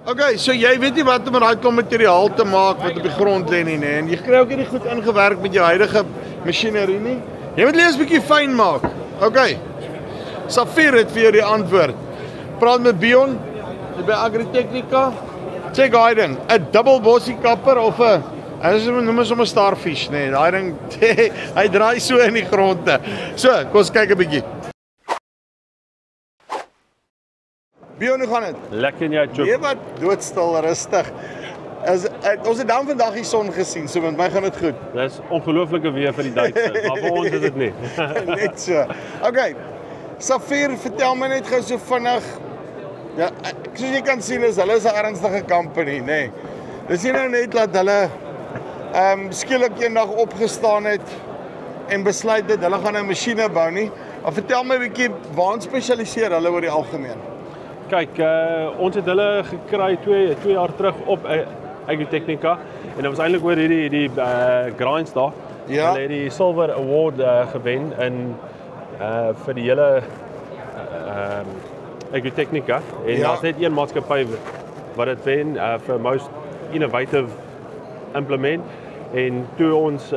Okay, so jy weet nie wat om met daai klomp materiaal te maak wat op die grond lê nie, nee. En jy kry ook nie goed ingewerk met jou huidige masjinerie nie. Jy moet net 'n bietjie fyn maak. Okay. Safir het vir jou die antwoord. Praat met Bion by Agritechnica. Check daai ding, 'n dubbel bossie kapper of 'n noem ons hom 'n starfish, nee. Daai ding hy draai so in die grond. So, kom ons kyk 'n bietjie. Bion, hoe gaan dit? Lekker en jy, Chuk. Nee, wat doodstil, rustig. Ons het dan vandag die son gesien, so met my gaan dit goed. Dis ongelooflike weer vir die Duitsers, maar vir ons is dit nie. Net so. Okay. Safir, vertel my net gou so vinnig. Ja, soos jy kan sien is hulle 'n ernstige company, nê. Nee. Dis nie nou net dat hulle skielik eendag opgestaan het en besluit het hulle gaan 'n masjiene bou nie. Maar vertel my 'n bietjie, waar spesialiseer hulle oor die algemeen? Kyk, ons het hulle gekry 2 jaar terug op Agritechnica en dit was eintlik oor hierdie grinds daar. Ja. Hulle het die Silver Award gewen in vir die hele Agritechnica en Ja. daar's net een maatskappy wat dit wen vir most innovative implement en toe ons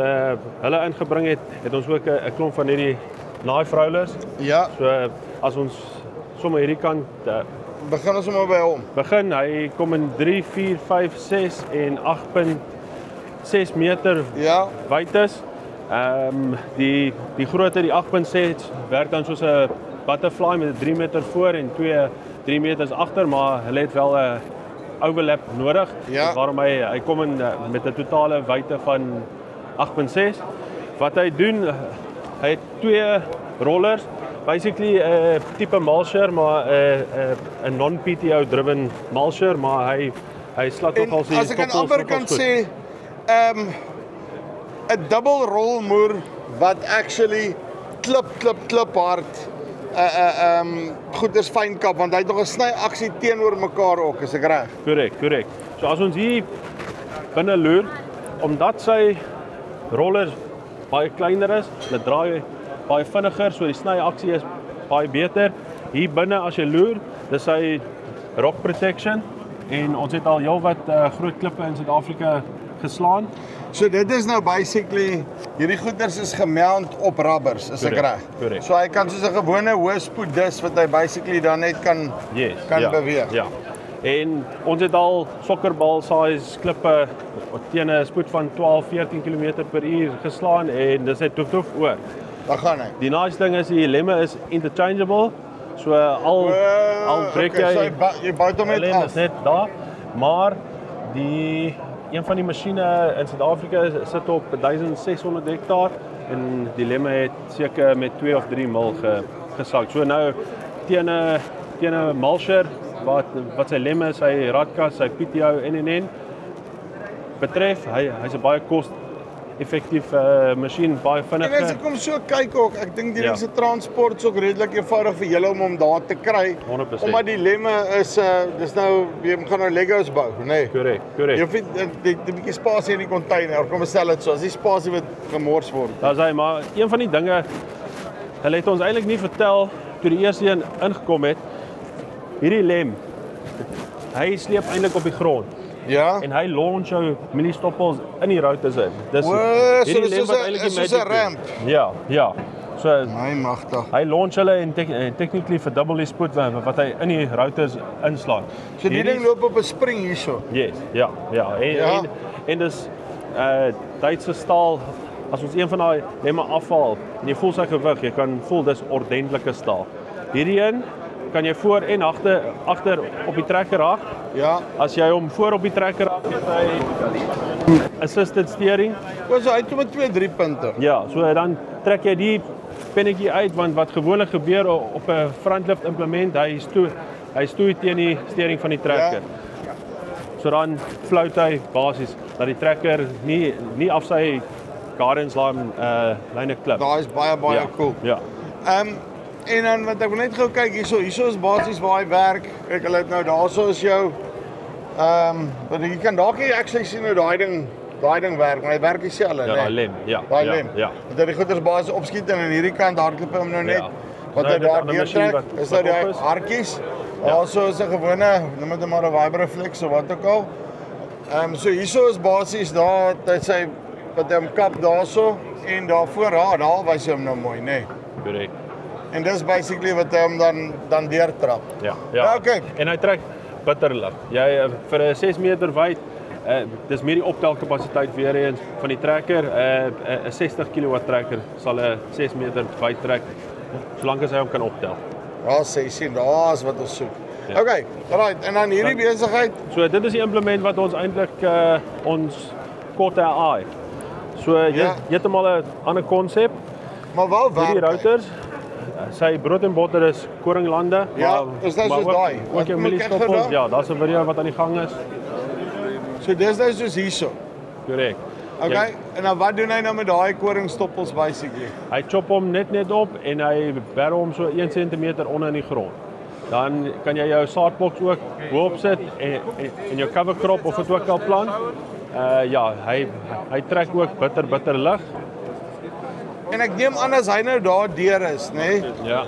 hulle ingebring het ons ook 'n klomp van hierdie knife rollers. Ja, So as ons sommer hierdie kant begin ons maar by hom. begin, hy kom in 3, 4, 5, 6 en 8.6 meter Ja, wyd is. Die grootte, die 8.6 werk dan soos 'n butterfly met 3 meter voor en 3 meters agter, maar hulle het wel 'n overlap nodig. Ja. Waarom hy kom in met 'n totale wyte van 8.6. Wat hy doen, hy het 2 rollers, basically 'n tipe mulcher, maar 'n non-PTO driven mulcher, maar hy slat en nogal sy as ek aan amper kan sê, 'n dubbel rolmoer wat actually klip hard goeders fyn kap, want hy het nog 'n sny aksie teenoor mekaar ook, is ek reg? Korrek. So as ons hier binne loer, omdat sy rollers baie kleiner is, hulle draai baie vinniger, so die sny aksie is baie beter. Hier binne as jy loer, dis hy rock protection en ons het al heelwat groot klippe in Suid-Afrika geslaan. So dit is nou basically, hierdie goeders is gemount op rubbers, is ek reg? Korrek. So hy kan soos 'n gewone hoë spoed dis wat hy basically dan net kan beweeg. Ja. En ons het al sokkerbal size klippe teen 'n spoed van 12-14 km/h geslaan en dis net toef oor. Dan gaan hy. Die nice ding is die lemme is interchangeable. So al breek okay, so jy jy bou hom net lemme af. is net daar, maar een van die masjiene in Suid-Afrika sit op 1600 hektaar en die lemme het seker met 2 of 3 mil gesak. So nou teen 'n mulcher wat sy lemme, sy radkas, sy PTO en betref, hy's 'n baie koste-effektief masjien, baie En as vinniger. ek kom so kyk ook, ek dink die Ja. se transport is ook redelik eenvoudig vir julle om hom daar te kry. 100%. Omdat die lemme is dis nou jy gaan nou Legos bou, nê? Nee. Korrek. Jy vind die bietjie spasie in die container, kom ons stel dit so, as die spasie wat gemors word. Daar's hy, maar een van die dinge, hulle het ons eintlik nie vertel toe die eerste een ingekom het, hierdie lem, hy sleep eintlik op die grond Ja. en hy launch jou mini-stoppels in die routers in. Dis O, so hierdie dis lem soos wat 'n- eintlik is die soos 'n magic doen. ramp. Ja. So My magtig. hy launch hulle en technically verdubbel die spoed wat hy in die routers inslaan. So die ding loop op 'n spring hierso. Yes, ja. En dis Duitse staal. As ons een van daai lemme afhaal en jy voel sy gewig, jy kan voel dis ordentlike staal. Hierdie een kan jy voor en agter op die trekker raak. Ja. As jy hom voor op die trekker raak, het hy assisted steering. O, so hy het met 2-3 punte. Ja, so dan trek jy die pennetjie uit want wat gewoonlik gebeur op 'n frontlift implement, hy stoei teen die steering van die trekker. Ja. So dan float hy basies dat die trekker nie af sy guidance lyne klip. Daai is baie cool. Ja. En dan wat ek wil net gou kyk hierso is basies waar hy werk. Kyk, hulle het nou daarso is jou wat jy kan dalk actually sien hoe daai ding werk, maar hy werk dieselfde, Ja, daai lem. Ja. Daai ja, lem. Ja. Dat die goeders basies opskiet en aan hierdie kant hardloop hom nou net Ja. wat Nou, hy dit daar aan die masjien neertrek. wat Is dat die op is. hartjies Also is 'n gewone, noem dit maar 'n Vibraflex of wat ook al. So hierso is basies daar dat sy wat hom kap daarso en daarvoor daar wys hy hom nou mooi, nê. Korrek. En dis basically wat hy hom dan deurtrap. Ja. Okay. En hy trek bitter lig. Jy vir 'n 6 meter wyd, dis meer die optelkapasiteit weer eens van die trekker. 'n 60 kW trekker sal 'n 6 meter wyd trek solank as hy hom kan optel. Ja, sien, daar's wat ons soek. Ja. Okay, right. En dan hierdie besigheid. So dit is die implement wat ons eintlik ons korte AI. So heeltemal 'n ander konsep. Maar wel werk. Hierdie routers, sy brood en botter is koringlande, ja, is dit soos daai? Ook jou mieliestoppels. Ja, daar's 'n video wat aan die gang is. So dis nou soos hierso. Korrek. Okay, en dan wat doen hy nou met daai koringstoppels basically? Hy chop hom net op en hy berg hom so 1 cm onder in die grond. Dan kan jy jou saadboks ook bo-op sit en jou cover crop of dit ook al plant. Ja, hy trek ook bitter lig. En ek neem aan as hy nou daar deur is, nê? Ja.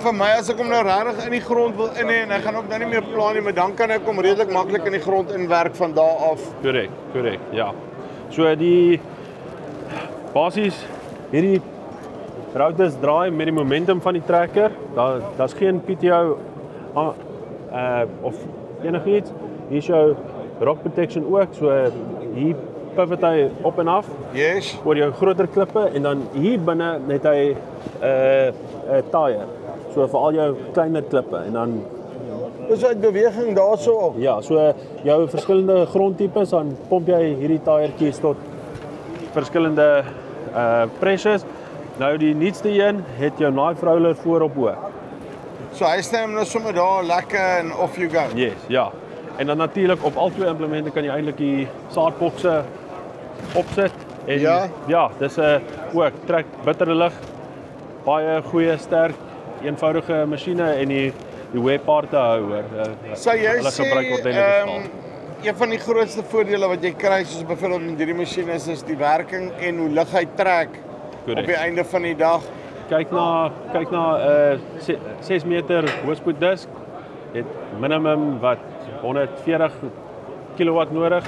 Vir my as ek hom nou regtig in die grond wil in hê en hy gaan ook nou nie meer plan nie, maar dan kan ek hom redelik maklik in die grond inwerk van daar af. Korrek, ja. So die basies hierdie routers draai met die momentum van die trekker. Daar's geen PTO of enigiets. Hier is jou rock protection ook, so hier pivot hy op en af. Yes. Oor jou groter klippe en dan hier binne het hy 'n tyre. So vir al jou kleiner klippe en dan is uit beweging daarso op. Ja, so jou verskillende grondtipes dan pomp jy hierdie tyretjies tot verskillende pressures. Nou die nuutste een het jou knife roller voorop ook. So hy sny hom nou sommer daar lekker en off you go. Yes, ja. En dan natuurlik op al twee implemente kan jy eintlik die saadbokse opsit en ja, dis 'n ook trek bittere lig. Baie goeie, sterk, eenvoudige masjiene en die webparte hou hoor. So jy sê een van die grootste voordele wat jy kry soos byvoorbeeld met hierdie masjiene is die werking en hoe lig hy trek op die einde van die dag. Kyk na 6 meter hoëspoed disk het minimum wat 140 kW nodig.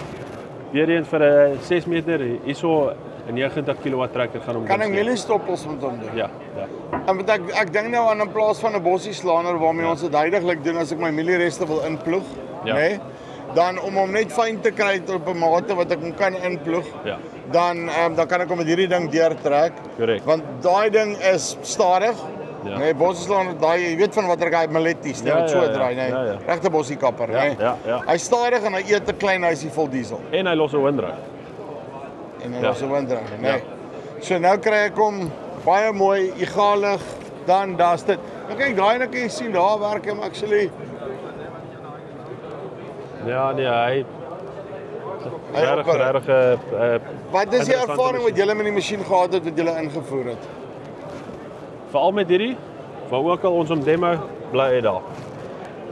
Weereens vir 'n 6 meter hierso 'n 90 kW trekker gaan hom. Kan ek mieliestoppels met hom doen? Ja. En wat ek dink nou aan in plaas van 'n bossieslaaner waarmee ons dit heidaglik doen as ek my mieliereste wil inploeg, nê? Dan om hom net fyn te kry op 'n mate wat ek hom kan inploeg. Ja. Dan kan ek hom met hierdie ding deurtrek. Korrek. Want daai ding is stadig. Ja. Nee, bossieslaaner daai jy weet van watter hy malletties, net wat so draai, nê. Regte bossiekapper, nê. Ja. Hy stadig en hy eet 'n klein huisie vol diesel. En hy los 'n windryk. En hy los 'n windryk, nê. So nou kry ek hom baie mooi egalig, dan daar's dit. Nou kyk daai net kan jy sien daar werk hom actually. Ja, nee, hy regtig wat is die ervaring wat julle met die masjien gehad het wat julle ingevoer het? Veral met hierdie, waar ook al ons om demo bly hy daar.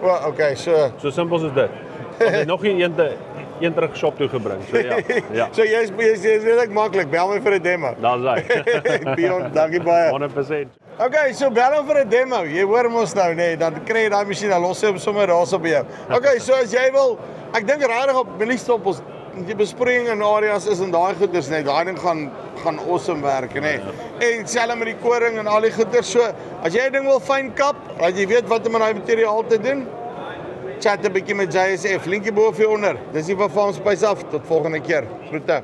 O, okay, so simpel soos dit. Ons het nog nie een terug shop toe gebring. So ja. So jy's regtig maklik. Bel my vir 'n demo. Daar's hy. Beyond, dankie baie. 100%. Okay, so bel hom vir 'n demo. Jy hoor mos nou, nê, dan kry jy daai masjien, dan los hy hom sommer daarso by jou. Okay, so as jy wil, ek dink regtig op mieliestoppels, die besproeiing in areas is in daai goeders net. Daai ding gaan awesome werk, nê. En selfs met die koring en al die goeders. So, as jy 'n ding wil fyn kap, dat jy weet wat om met daai materiaal te doen, chat 'n bietjie met JSF. Linkie bo of hier onder. Dis die van ons spys af. Tot volgende keer. Groete.